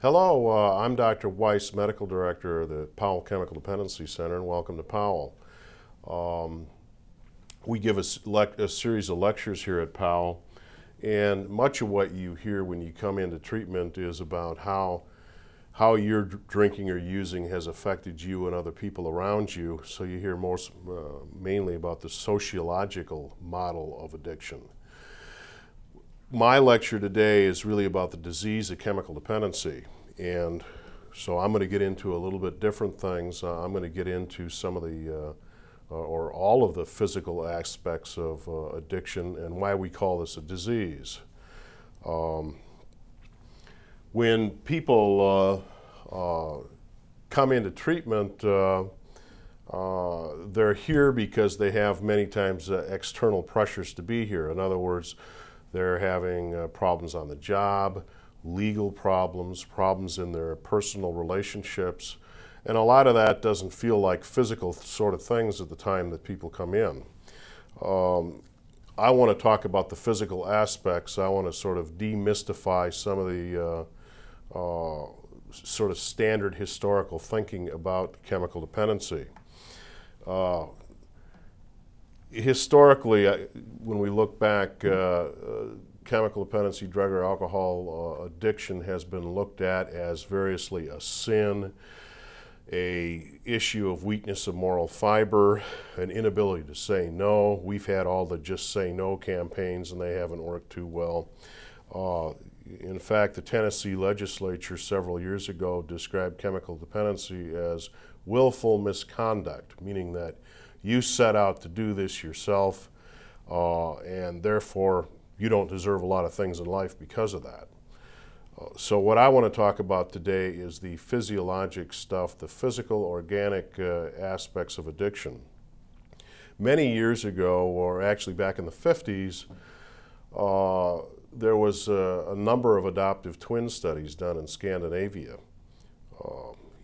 Hello, I'm Dr. Weiss, Medical Director of the Powell Chemical Dependency Center, and welcome to Powell. We give a series of lectures here at Powell, and much of what you hear when you come into treatment is about how your drinking or using has affected you and other people around you. So you hear mainly about the sociological model of addiction. My lecture today is really about the disease of chemical dependency, and so I'm going to get into a little bit different things. I'm going to get into some of the or all of the physical aspects of addiction and why we call this a disease. When people come into treatment, they're here because they have many times external pressures to be here. In other words, they're having problems on the job, legal problems, problems in their personal relationships, and a lot of that doesn't feel like physical sort of things at the time that people come in. I want to talk about the physical aspects. I want to sort of demystify some of the sort of standard historical thinking about chemical dependency. Historically, when we look back, chemical dependency, drug or alcohol addiction has been looked at as variously a sin, an issue of weakness of moral fiber, an inability to say no. We've had all the just say no campaigns and they haven't worked too well. In fact, the Tennessee legislature several years ago described chemical dependency as willful misconduct, meaning that you set out to do this yourself, and therefore you don't deserve a lot of things in life because of that. So what I want to talk about today is the physiologic stuff, the physical, organic aspects of addiction. Many years ago, or actually back in the 50s, there was a number of adoptive twin studies done in Scandinavia,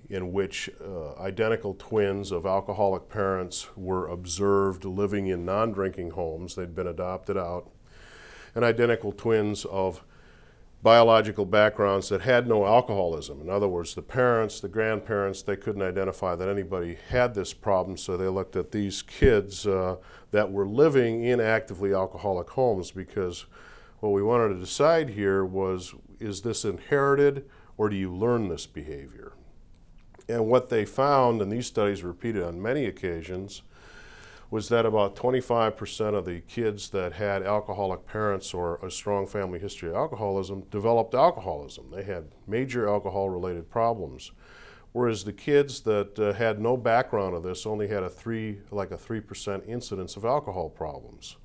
in which identical twins of alcoholic parents were observed living in non-drinking homes. They'd been adopted out. And identical twins of biological backgrounds that had no alcoholism. In other words, the parents, the grandparents, they couldn't identify that anybody had this problem, so they looked at these kids that were living in actively alcoholic homes, because what we wanted to decide here was, is this inherited or do you learn this behavior? And what they found, and these studies were repeated on many occasions, was that about 25% of the kids that had alcoholic parents or a strong family history of alcoholism developed alcoholism. They had major alcohol-related problems. Whereas the kids that had no background of this only had like a 3% incidence of alcohol problems.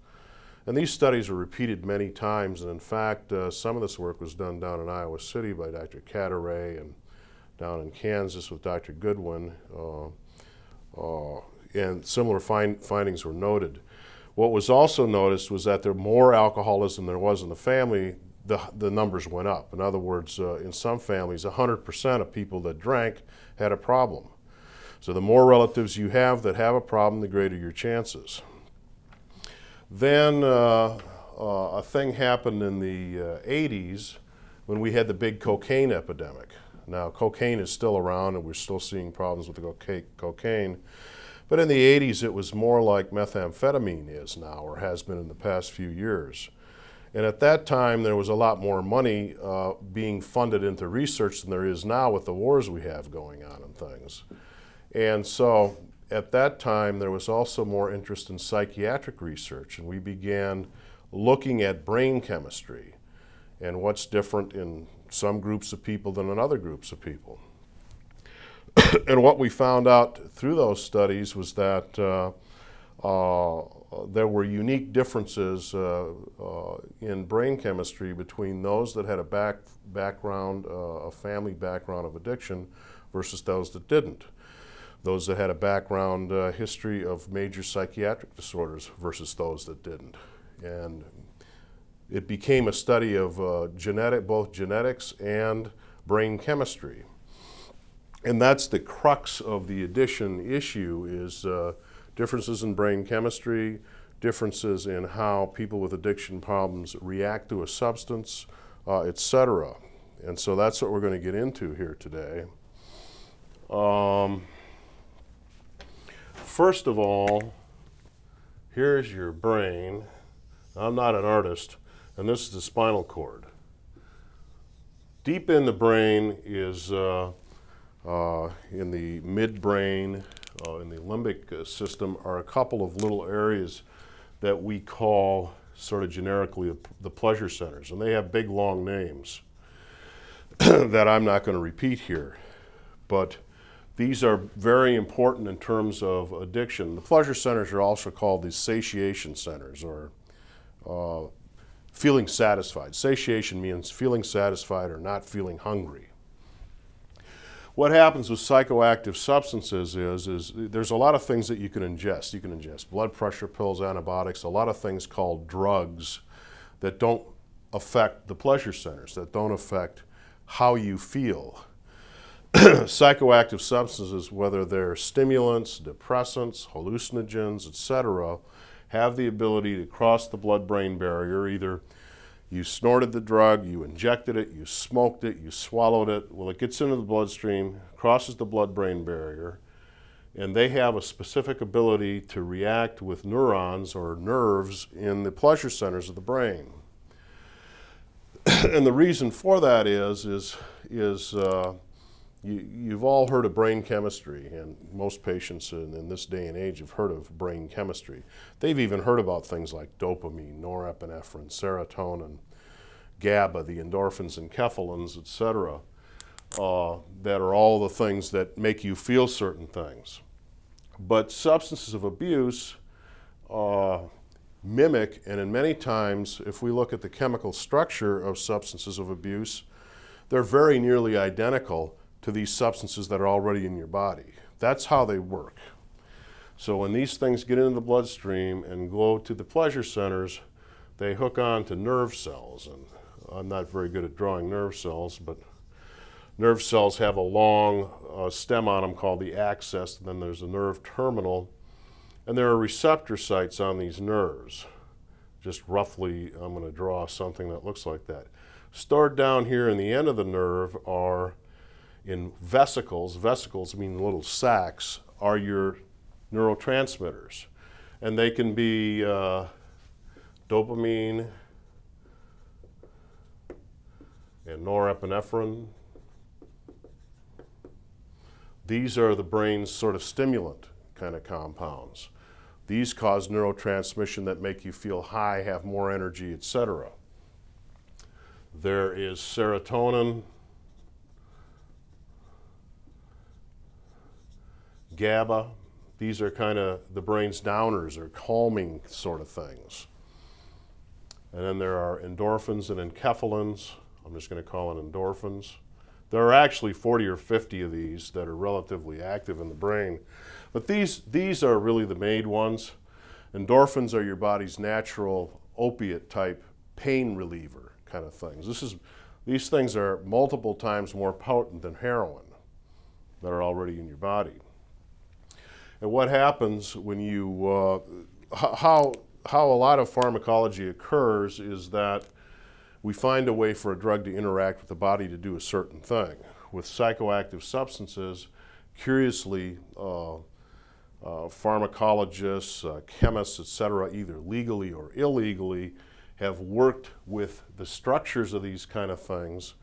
And these studies were repeated many times, and in fact, some of this work was done down in Iowa City by Dr. Cadaret, and down in Kansas with Dr. Goodwin, and similar findings were noted. What was also noticed was that there more alcoholism than there was in the family, the numbers went up. In other words, in some families, 100% of people that drank had a problem. So the more relatives you have that have a problem, the greater your chances. Then a thing happened in the 80s when we had the big cocaine epidemic. Now, cocaine is still around and we're still seeing problems with the cocaine. But in the 80s, it was more like methamphetamine is now, or has been in the past few years. And at that time, there was a lot more money being funded into research than there is now with the wars we have going on and things. And so at that time, there was also more interest in psychiatric research, and we began looking at brain chemistry and what's different in some groups of people than in other groups of people. And what we found out through those studies was that there were unique differences in brain chemistry between those that had a background, a family background of addiction versus those that didn't. Those that had a background history of major psychiatric disorders versus those that didn't. And it became a study of both genetics and brain chemistry. And that's the crux of the addiction issue, is differences in brain chemistry, differences in how people with addiction problems react to a substance, etc. And so that's what we're going to get into here today. First of all, here's your brain. I'm not an artist, and this is the spinal cord. Deep in the brain is in the midbrain, in the limbic system, are a couple of little areas that we call sort of generically the pleasure centers, and they have big long names that I'm not going to repeat here, but these are very important in terms of addiction. The pleasure centers are also called the satiation centers, or feeling satisfied. Satiation means feeling satisfied or not feeling hungry. What happens with psychoactive substances is there's a lot of things that you can ingest. You can ingest blood pressure pills, antibiotics, a lot of things called drugs that don't affect the pleasure centers, that don't affect how you feel. Psychoactive substances, whether they're stimulants, depressants, hallucinogens, etc., have the ability to cross the blood-brain barrier. Either you snorted the drug, you injected it, you smoked it, you swallowed it. Well, it gets into the bloodstream, crosses the blood-brain barrier, and they have a specific ability to react with neurons or nerves in the pleasure centers of the brain. And the reason for that is you've all heard of brain chemistry, and most patients in this day and age have heard of brain chemistry. They've even heard about things like dopamine, norepinephrine, serotonin, GABA, the endorphins and enkephalins, etc., that are all the things that make you feel certain things. But substances of abuse mimic, and in many times, if we look at the chemical structure of substances of abuse, they're very nearly identical to these substances that are already in your body. That's how they work. So when these things get into the bloodstream and go to the pleasure centers, they hook on to nerve cells. And I'm not very good at drawing nerve cells, but nerve cells have a long stem on them called the axis, and then there's a nerve terminal, and there are receptor sites on these nerves. Just roughly, I'm going to draw something that looks like that. Stored down here in the end of the nerve are in vesicles. Vesicles mean little sacs, are your neurotransmitters. And they can be dopamine and norepinephrine. These are the brain's sort of stimulant kind of compounds. These cause neurotransmission that make you feel high, have more energy, etc. There is serotonin, GABA. These are kind of the brain's downers or calming sort of things. And then there are endorphins and enkephalins. I'm just going to call it endorphins. There are actually 40 or 50 of these that are relatively active in the brain. But these are really the main ones. Endorphins are your body's natural opiate type pain reliever kind of things. These things are multiple times more potent than heroin that are already in your body. And what happens when you, how a lot of pharmacology occurs is that we find a way for a drug to interact with the body to do a certain thing. With psychoactive substances, curiously, pharmacologists, chemists, etc., either legally or illegally, have worked with the structures of these kind of things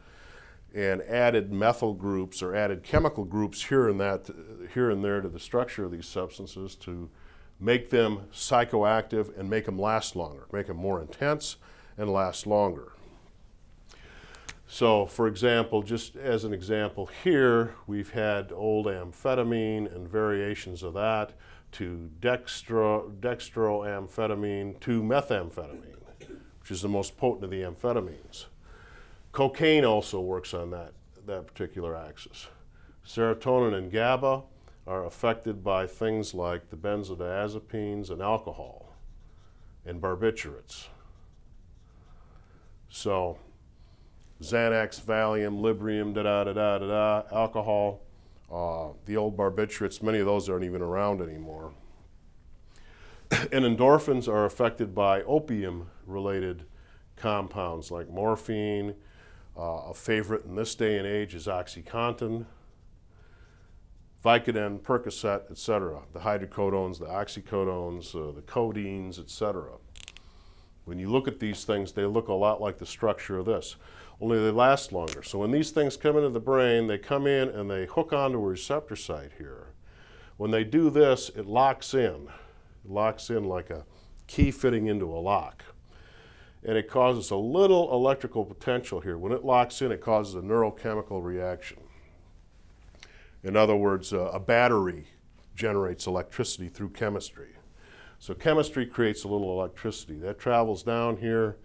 and added methyl groups or added chemical groups here and there to the structure of these substances to make them psychoactive and make them last longer, make them more intense and last longer. So, for example, just as an example here, we've had old amphetamine and variations of that to dextroamphetamine to methamphetamine, which is the most potent of the amphetamines. Cocaine also works on that particular axis. Serotonin and GABA are affected by things like the benzodiazepines and alcohol and barbiturates. So, Xanax, Valium, Librium, alcohol, the old barbiturates, many of those aren't even around anymore. And endorphins are affected by opium-related compounds like morphine, A favorite in this day and age is OxyContin, Vicodin, Percocet, etc. The hydrocodones, the oxycodones, the codeines, etc. When you look at these things, they look a lot like the structure of this, only they last longer. So when these things come into the brain, they come in and they hook onto a receptor site here. When they do this, it locks in. It locks in like a key fitting into a lock. And it causes a little electrical potential here. When it locks in, it causes a neurochemical reaction. In other words, a battery generates electricity through chemistry. So chemistry creates a little electricity. That travels down here,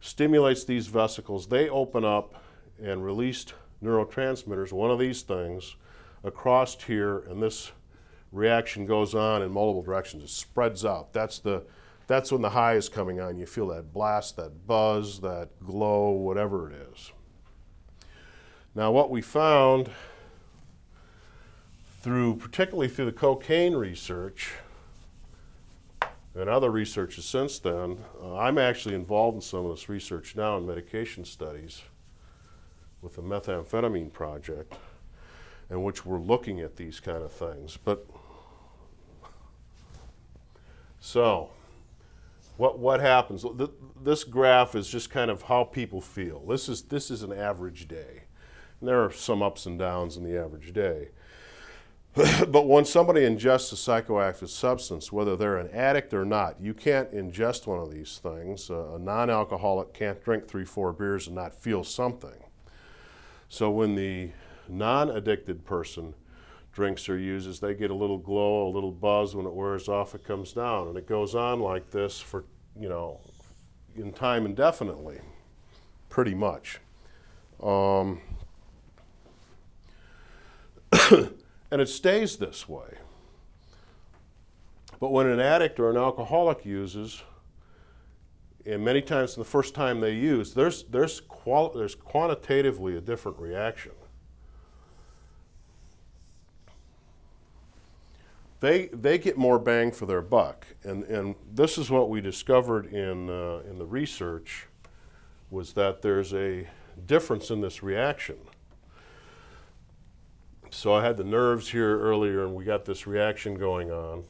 stimulates these vesicles. They open up and release neurotransmitters, one of these things, across here, and this reaction goes on in multiple directions. It spreads out. That's when the high is coming on. You feel that blast, that buzz, that glow, whatever it is. Now what we found, particularly through the cocaine research and other researches since then, I'm actually involved in some of this research now in medication studies with the methamphetamine project, in which we're looking at these kind of things. So what happens? This graph is just kind of how people feel. This is an average day. And there are some ups and downs in the average day. But when somebody ingests a psychoactive substance, whether they're an addict or not, you can't ingest one of these things. A non-alcoholic can't drink 3-4 beers and not feel something. So when the non-addicted person drinks or uses, they get a little glow, a little buzz. When it wears off, it comes down. And it goes on like this for, in time indefinitely, pretty much. And it stays this way. But when an addict or an alcoholic uses, and many times the first time they use, there's quantitatively a different reaction. They get more bang for their buck, and this is what we discovered in the research, was that there's a difference in this reaction. So I had the nerves here earlier, and we got this reaction going on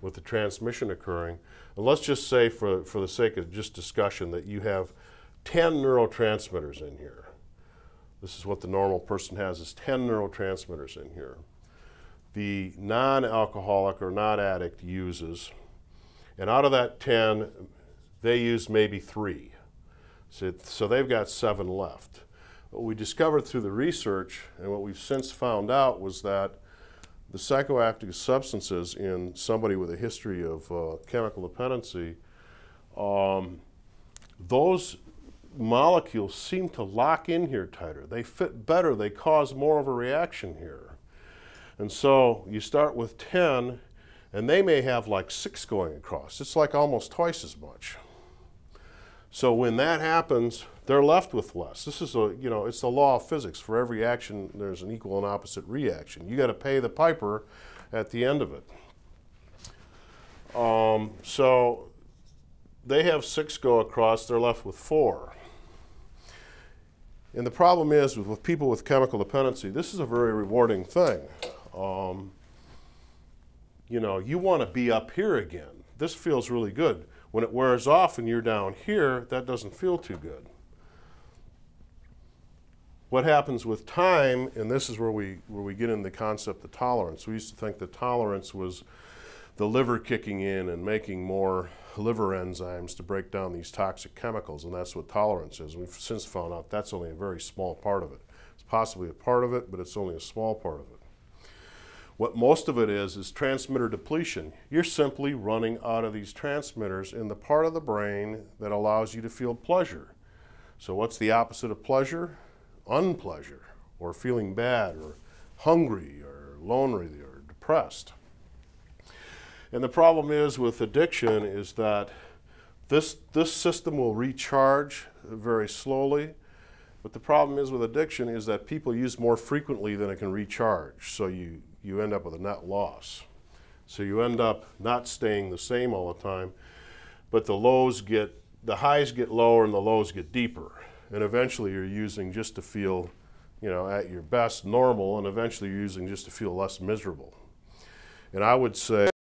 with the transmission occurring. And let's just say, for the sake of just discussion, that you have 10 neurotransmitters in here. This is what the normal person has, is 10 neurotransmitters in here. The non-alcoholic or non-addict uses, and out of that 10, they use maybe 3. So they've got 7 left. What we discovered through the research, and what we've since found out, was that the psychoactive substances in somebody with a history of chemical dependency, those molecules seem to lock in here tighter. They fit better. They cause more of a reaction here. And so you start with 10, and they may have like 6 going across. It's like almost twice as much. So when that happens, they're left with less. This is it's the law of physics. For every action, there's an equal and opposite reaction. You got to pay the piper at the end of it. So they have 6 go across. They're left with 4. And the problem is with people with chemical dependency, this is a very rewarding thing. You want to be up here again. This feels really good. When it wears off and you're down here, that doesn't feel too good. What happens with time, and this is where we get into the concept of tolerance. We used to think that tolerance was the liver kicking in and making more liver enzymes to break down these toxic chemicals, and that's what tolerance is. We've since found out that's only a very small part of it. It's possibly a part of it, but it's only a small part of it. What most of it is transmitter depletion. You're simply running out of these transmitters in the part of the brain that allows you to feel pleasure. So what's the opposite of pleasure? Unpleasure, or feeling bad, or hungry, or lonely, or depressed. And the problem is with addiction is that this system will recharge very slowly, but the problem is with addiction is that people use more frequently than it can recharge, so you end up with a net loss. So you end up not staying the same all the time, but the highs get lower and the lows get deeper. and eventually you're using just to feel, you know, at your best normal, and eventually you're using just to feel less miserable. And I would say